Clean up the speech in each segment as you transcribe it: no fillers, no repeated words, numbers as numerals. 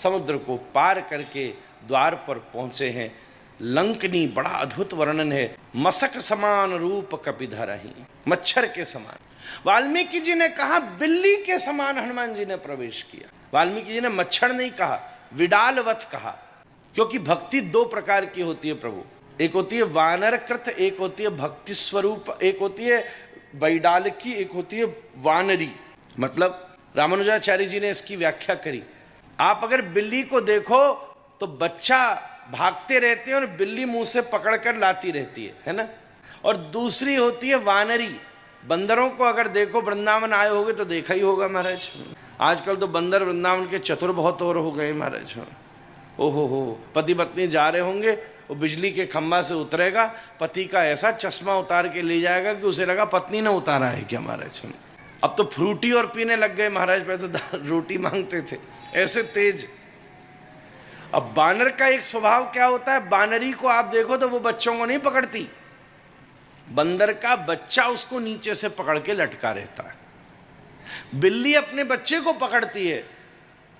समुद्र को पार करके द्वार पर पहुंचे हैं। लंकनी, बड़ा अद्भुत वर्णन है। मसक समान रूप कपिधरहि, मच्छर के समान। वाल्मीकि जी ने कहा बिल्ली के समान हनुमान जी ने प्रवेश किया। वाल्मीकि जी ने मच्छर नहीं कहा, विडालवत कहा, क्योंकि भक्ति दो प्रकार की होती है प्रभु। एक होती है वानरकृत, एक होती है भक्ति स्वरूप, एक होती है वैडालकी, एक होती है वानरी। मतलब रामानुजाचार्य जी ने इसकी व्याख्या करी। आप अगर बिल्ली को देखो तो बच्चा भागते रहते हैं और बिल्ली मुंह से पकड़कर लाती रहती है ना। और दूसरी होती है वानरी। बंदरों को अगर देखो, वृंदावन आए होगे तो देखा ही होगा महाराज, आजकल तो बंदर वृंदावन के चतुर बहुत और हो गए महाराज। ओहो हो, पति पत्नी जा रहे होंगे, वो बिजली के खंभा से उतरेगा, पति का ऐसा चश्मा उतार के ले जाएगा कि उसे लगा पत्नी ने उतारा है क्या महाराज। अब तो फ्रूटी और पीने लग गए महाराज, पहले तो रोटी मांगते थे, ऐसे तेज। अब बानर का एक स्वभाव क्या होता है, बानरी को आप देखो तो वो बच्चों को नहीं पकड़ती, बंदर का बच्चा उसको नीचे से पकड़ के लटका रहता है। बिल्ली अपने बच्चे को पकड़ती है,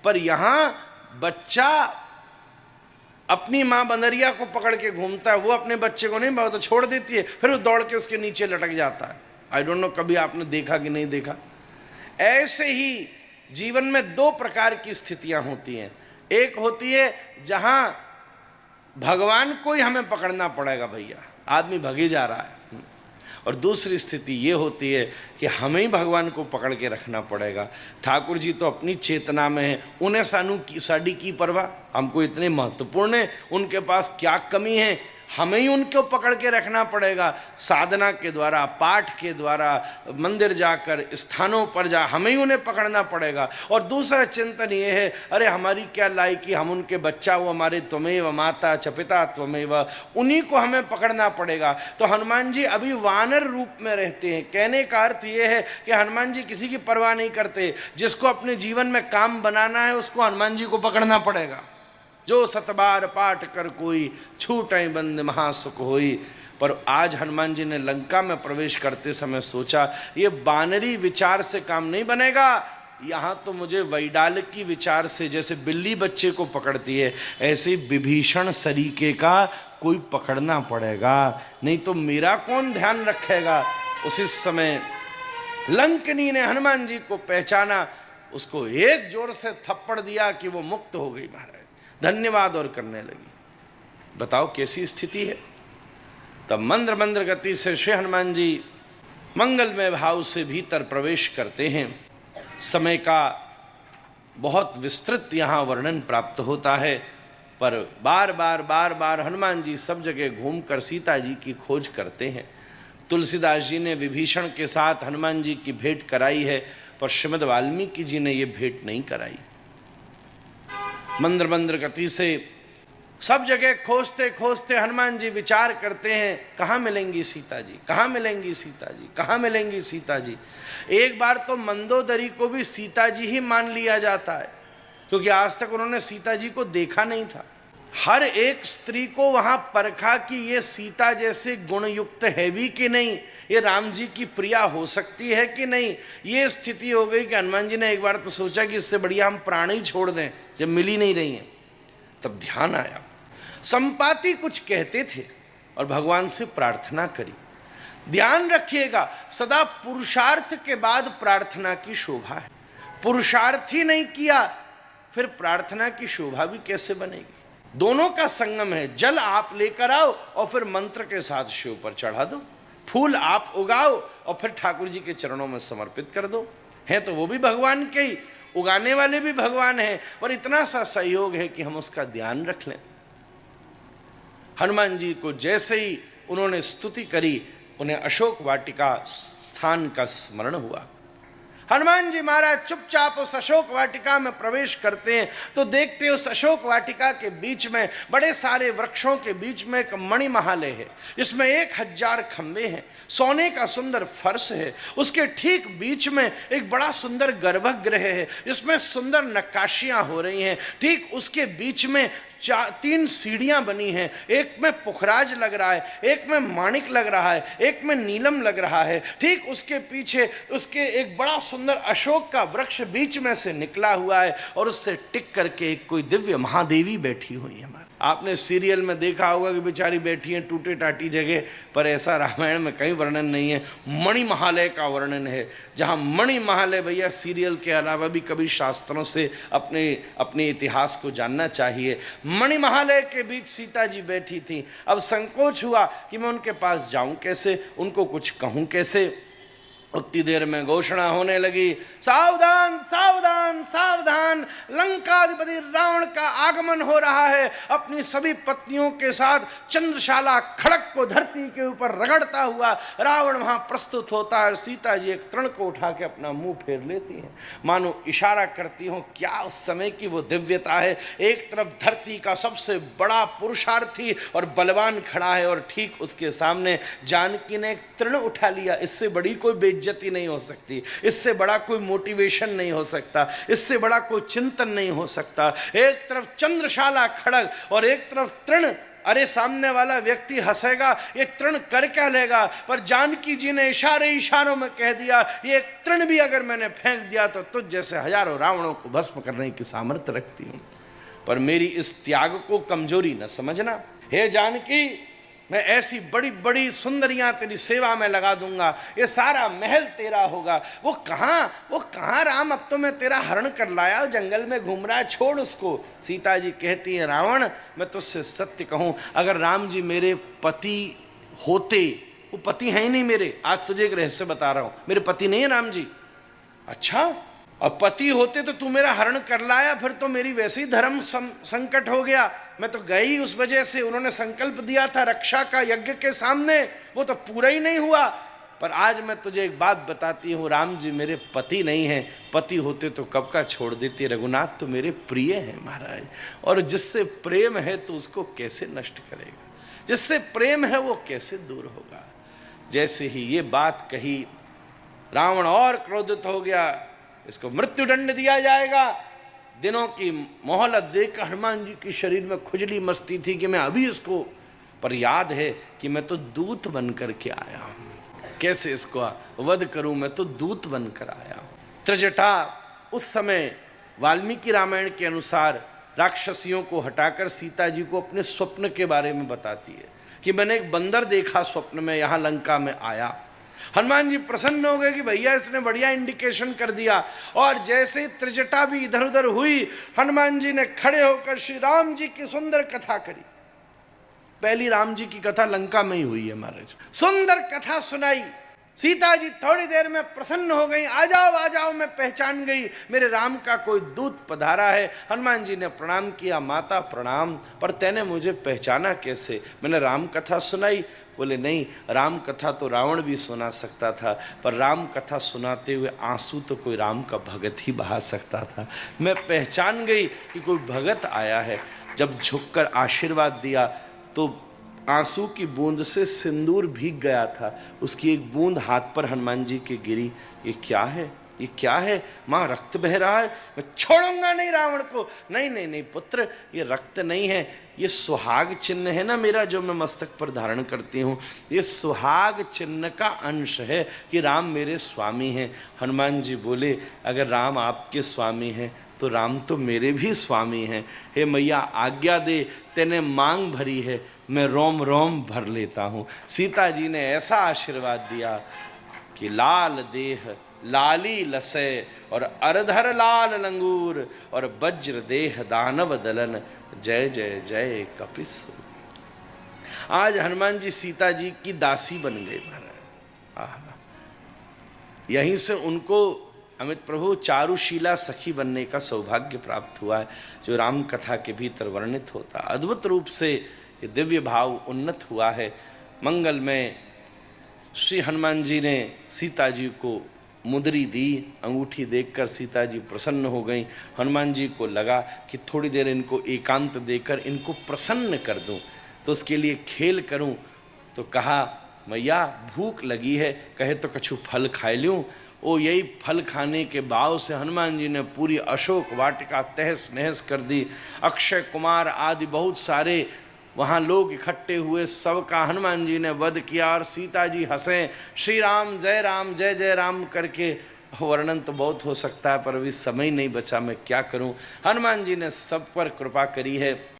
पर यहां बच्चा अपनी मां बंदरिया को पकड़ के घूमता है, वो अपने बच्चे को नहीं, तो छोड़ देती है, फिर वो दौड़ के उसके नीचे लटक जाता है। आई डोंट नो कभी आपने देखा कि नहीं देखा। ऐसे ही जीवन में दो प्रकार की स्थितियां होती हैं। एक होती है जहां भगवान को ही हमें पकड़ना पड़ेगा, भैया आदमी भगी जा रहा है, और दूसरी स्थिति ये होती है कि हमें ही भगवान को पकड़ के रखना पड़ेगा। ठाकुर जी तो अपनी चेतना में है, उन्हें सानू की साड़ी की परवाह, हमको इतने महत्वपूर्ण है, उनके पास क्या कमी है, हमें ही उनको पकड़ के रखना पड़ेगा। साधना के द्वारा, पाठ के द्वारा, मंदिर जाकर, स्थानों पर जा, हमें ही उन्हें पकड़ना पड़ेगा। और दूसरा चिंतन ये है, अरे हमारी क्या लायकी, हम उनके बच्चा, वो हमारे त्वमेव माता च पिता त्वमेव, उन्हीं को हमें पकड़ना पड़ेगा। तो हनुमान जी अभी वानर रूप में रहते हैं। कहने का अर्थ ये है कि हनुमान जी किसी की परवाह नहीं करते, जिसको अपने जीवन में काम बनाना है उसको हनुमान जी को पकड़ना पड़ेगा। जो सतबार पाठ कर कोई, छूटे बंद महासुख होई। पर आज हनुमान जी ने लंका में प्रवेश करते समय सोचा ये बानरी विचार से काम नहीं बनेगा, यहाँ तो मुझे वैडालकी विचार से, जैसे बिल्ली बच्चे को पकड़ती है ऐसे विभीषण सरीके का कोई पकड़ना पड़ेगा, नहीं तो मेरा कौन ध्यान रखेगा। उसी समय लंकनी ने हनुमान जी को पहचाना, उसको एक जोर से थप्पड़ दिया कि वो मुक्त हो गई महाराज, धन्यवाद और करने लगी। बताओ कैसी स्थिति है। तब मंद्र मंद्र गति से श्री हनुमान जी मंगलमय भाव से भीतर प्रवेश करते हैं। समय का बहुत विस्तृत यहाँ वर्णन प्राप्त होता है, पर बार बार हनुमान जी सब जगह घूमकर सीता जी की खोज करते हैं। तुलसीदास जी ने विभीषण के साथ हनुमान जी की भेंट कराई है, पर श्रीमद् वाल्मीकि जी ने ये भेंट नहीं कराई। मंद्र मंद्र गति से सब जगह खोजते खोजते हनुमान जी विचार करते हैं, कहाँ मिलेंगी सीता जी, कहाँ मिलेंगी सीता जी, कहाँ मिलेंगी सीता जी। एक बार तो मंदोदरी को भी सीता जी ही मान लिया जाता है, क्योंकि आज तक उन्होंने सीता जी को देखा नहीं था। हर एक स्त्री को वहां परखा कि ये सीता जैसे गुण युक्त है भी कि नहीं, ये राम जी की प्रिया हो सकती है कि नहीं। ये स्थिति हो गई कि हनुमान जी ने एक बार तो सोचा कि इससे बढ़िया हम प्राण ही छोड़ दें, जब मिल ही नहीं रही हैं। तब ध्यान आया, संपाति कुछ कहते थे और भगवान से प्रार्थना करी। ध्यान रखिएगा, सदा पुरुषार्थ के बाद प्रार्थना की शोभा है। पुरुषार्थ ही नहीं किया फिर प्रार्थना की शोभा भी कैसे बनेगी। दोनों का संगम है। जल आप लेकर आओ और फिर मंत्र के साथ शिव पर चढ़ा दो, फूल आप उगाओ और फिर ठाकुर जी के चरणों में समर्पित कर दो। हैं तो वो भी भगवान के ही, उगाने वाले भी भगवान हैं, पर इतना सा सहयोग है कि हम उसका ध्यान रख लें। हनुमान जी को जैसे ही उन्होंने स्तुति करी, उन्हें अशोक वाटिका स्थान का स्मरण हुआ। हनुमान जी महाराज चुपचाप उस अशोक वाटिका में प्रवेश करते हैं तो देखते हैं उस अशोक वाटिका के बीच में, बड़े सारे वृक्षों के बीच में एक मणिमहालय है, जिसमें 1000 खंबे हैं, सोने का सुंदर फर्श है। उसके ठीक बीच में एक बड़ा सुंदर गर्भगृह है, जिसमें सुंदर नक्काशियां हो रही हैं। ठीक उसके बीच में तीन सीढ़ियां बनी हैं, एक में पुखराज लग रहा है, एक में माणिक लग रहा है, एक में नीलम लग रहा है। ठीक उसके पीछे उसके एक बड़ा सुंदर अशोक का वृक्ष बीच में से निकला हुआ है और उससे टिक करके एक कोई दिव्य महादेवी बैठी हुई है। आपने सीरियल में देखा होगा कि बेचारी बैठी है टूटे टाटी जगह, पर ऐसा रामायण में कहीं वर्णन नहीं है। मणिमहालय का वर्णन है, जहाँ मणिमहालय, भैया सीरियल के अलावा भी कभी शास्त्रों से अपने इतिहास को जानना चाहिए। मणिमहालय के बीच सीता जी बैठी थी। अब संकोच हुआ कि मैं उनके पास जाऊं कैसे, उनको कुछ कहूं कैसे। उतनी देर में घोषणा होने लगी, सावधान सावधान सावधान, लंकाधिपति रावण का आगमन हो रहा है। अपनी सभी पत्नियों के साथ चंद्रशाला खड़ग को धरती के ऊपर रगड़ता हुआ रावण वहां प्रस्तुत होता है। सीता जी एक तृण को उठा के अपना मुंह फेर लेती हैं, मानो इशारा करती हो क्या उस समय की वो दिव्यता है। एक तरफ धरती का सबसे बड़ा पुरुषार्थी और बलवान खड़ा है और ठीक उसके सामने जानकी ने एक तृण उठा लिया। इससे बड़ी कोई बेइज्जती नहीं हो सकती, इससे बड़ा कोई मोटिवेशन नहीं हो सकता, इससे बड़ा कोई चिंतन नहीं हो सकता। एक तरफ चंद्रशाला खड़ग और एक तरफ तृण। अरे सामने वाला व्यक्ति हंसेगा, ये तृण कर क्या लेगा, पर जानकी जी ने इशारों में कह दिया, ये एक तृण भी अगर मैंने फेंक दिया तो तुझ जैसे हजारों रावणों को भस्म करने की सामर्थ्य रखती हूं। पर मेरी इस त्याग को कमजोरी न समझना। हे जानकी, मैं ऐसी बड़ी बड़ी सुंदरियां तेरी सेवा में लगा दूंगा, ये सारा महल तेरा होगा। वो कहाँ राम, अब तो मैं तेरा हरण कर लाया, जंगल में घूम रहा है, छोड़ उसको। सीता जी कहती है, रावण मैं तुझसे सत्य कहूं, अगर राम जी मेरे पति होते, वो पति हैं ही नहीं मेरे, आज तुझे एक रहस्य बता रहा हूं, मेरे पति नहीं है राम जी। अच्छा, और पति होते तो तू मेरा हरण कर लाया, फिर तो मेरी वैसे ही धर्म संकट हो गया, मैं तो गई उस वजह से। उन्होंने संकल्प दिया था रक्षा का यज्ञ के सामने, वो तो पूरा ही नहीं हुआ। पर आज मैं तुझे एक बात बताती हूँ, राम जी मेरे पति नहीं हैं, पति होते तो कब का छोड़ देते। रघुनाथ तो मेरे प्रिय हैं महाराज, और जिससे प्रेम है तो उसको कैसे नष्ट करेगा, जिससे प्रेम है वो कैसे दूर होगा। जैसे ही ये बात कही, रावण और क्रोधित हो गया, इसको मृत्युदंड दिया जाएगा। दिनों की मोहलत देकर हनुमान जी की शरीर में खुजली मस्ती थी कि मैं अभी इसको, पर याद है कि मैं तो दूत बन करके आया हूं, कैसे इसको वध करूं, मैं तो दूत बनकर आया हूं। त्रिजटा उस समय वाल्मीकि रामायण के अनुसार राक्षसियों को हटाकर सीता जी को अपने स्वप्न के बारे में बताती है कि मैंने एक बंदर देखा स्वप्न में, यहां लंका में आया। हनुमान जी प्रसन्न हो गए कि भैया इसने बढ़िया इंडिकेशन कर दिया। और जैसे त्रिजटा भी इधर उधर हुई, हनुमान जी ने खड़े होकर श्री राम जी की सुंदर कथा करी। पहली राम जी की कथा लंका में ही हुई है महाराज, सुंदर कथा सुनाई। सीता जी थोड़ी देर में प्रसन्न हो गई, आ जाओ, मैं पहचान गई, मेरे राम का कोई दूत पधारा है। हनुमान जी ने प्रणाम किया, माता प्रणाम, पर तैने मुझे पहचाना कैसे, मैंने राम कथा सुनाई। बोले नहीं, राम कथा तो रावण भी सुना सकता था, पर राम कथा सुनाते हुए आंसू तो कोई राम का भगत ही बहा सकता था। मैं पहचान गई कि कोई भगत आया है। जब झुककर आशीर्वाद दिया तो आंसू की बूंद से सिंदूर भीग गया था, उसकी एक बूंद हाथ पर हनुमान जी के गिरी। ये क्या है, ये क्या है माँ, रक्त बह रहा है, मैं छोड़ूंगा नहीं रावण को। नहीं पुत्र, ये रक्त नहीं है, ये सुहाग चिन्ह है ना मेरा, जो मैं मस्तक पर धारण करती हूँ, ये सुहाग चिन्ह का अंश है कि राम मेरे स्वामी हैं। हनुमान जी बोले, अगर राम आपके स्वामी हैं तो राम तो मेरे भी स्वामी हैं। हे मैया आज्ञा दे, तेने मांग भरी है, मैं रोम रोम भर लेता हूँ। सीता जी ने ऐसा आशीर्वाद दिया कि लाल देह लाली लसय और अरधर लाल लंगूर और वज्र देह दानव दलन, जय जय जय कपिसु। आज हनुमान जी सीता जी की दासी बन गए महाराज। यहीं से उनको अमित प्रभु चारुशीला सखी बनने का सौभाग्य प्राप्त हुआ है, जो राम कथा के भीतर वर्णित होता। अद्भुत रूप से ये दिव्य भाव उन्नत हुआ है। मंगल में श्री हनुमान जी ने सीता जी को मुद्री दी, अंगूठी देखकर सीता जी प्रसन्न हो गई। हनुमान जी को लगा कि थोड़ी देर इनको एकांत देकर इनको प्रसन्न कर दूं, तो उसके लिए खेल करूं। तो कहा, मैया भूख लगी है, कहे तो कछु फल खाए लूं। वो यही फल खाने के भाव से हनुमान जी ने पूरी अशोक वाटिका तहस नहस कर दी। अक्षय कुमार आदि बहुत सारे वहाँ लोग इकट्ठे हुए, सबका हनुमान जी ने वध किया। और सीता जी हंसे, श्री राम जय जय राम करके। वर्णन तो बहुत हो सकता है पर अभी समय नहीं बचा, मैं क्या करूं। हनुमान जी ने सब पर कृपा करी है।